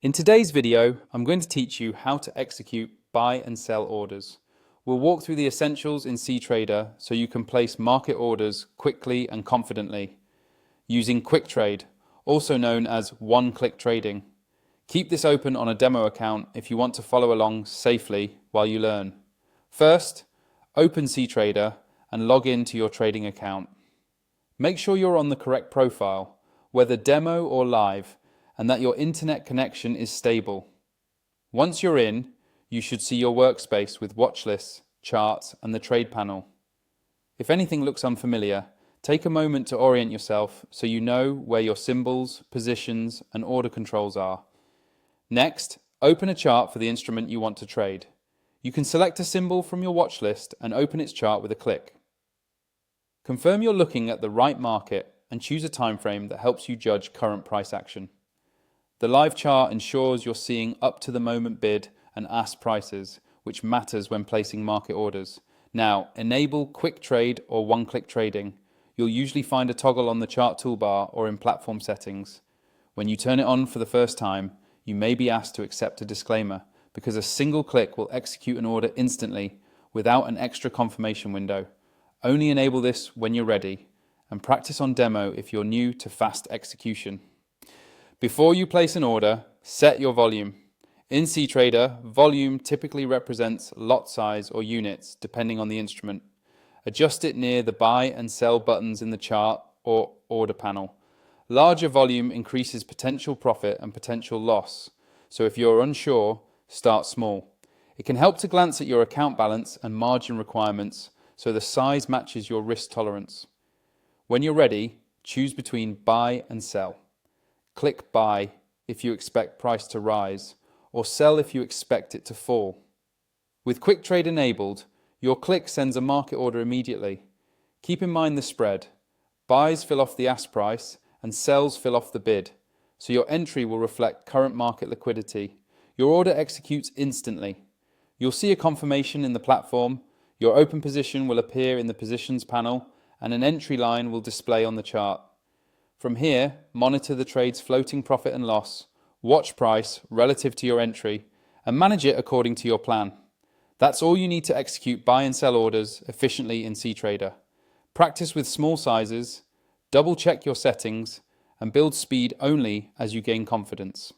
In today's video, I'm going to teach you how to execute buy and sell orders. We'll walk through the essentials in Ctrader so you can place market orders quickly and confidently using Ctrade, also known as one-click trading. Keep this open on a demo account if you want to follow along safely while you learn. First, open Ctrader and log in to your trading account. Make sure you're on the correct profile, whether demo or live, and that your internet connection is stable. Once you're in, you should see your workspace with watch lists, charts, and the trade panel. If anything looks unfamiliar, take a moment to orient yourself so you know where your symbols, positions, and order controls are. Next, open a chart for the instrument you want to trade. You can select a symbol from your watch list and open its chart with a click. Confirm you're looking at the right market and choose a time frame that helps you judge current price action. The live chart ensures you're seeing up-to-the-moment bid and ask prices, which matters when placing market orders. Now, enable quick trade or one-click trading. You'll usually find a toggle on the chart toolbar or in platform settings. When you turn it on for the first time, you may be asked to accept a disclaimer because a single click will execute an order instantly without an extra confirmation window. Only enable this when you're ready, and practice on demo if you're new to fast execution. Before you place an order, set your volume. In Ctrader, volume typically represents lot size or units, depending on the instrument. Adjust it near the buy and sell buttons in the chart or order panel. Larger volume increases potential profit and potential loss, so if you're unsure, start small. It can help to glance at your account balance and margin requirements so the size matches your risk tolerance. When you're ready, choose between buy and sell. Click buy if you expect price to rise, or sell if you expect it to fall. With quick trade enabled, your click sends a market order immediately. Keep in mind the spread. Buys fill off the ask price and sells fill off the bid, so your entry will reflect current market liquidity. Your order executes instantly. You'll see a confirmation in the platform, your open position will appear in the positions panel, and an entry line will display on the chart. From here, monitor the trade's floating profit and loss, watch price relative to your entry, and manage it according to your plan. That's all you need to execute buy and sell orders efficiently in Ctrader. Practice with small sizes, double check your settings, and build speed only as you gain confidence.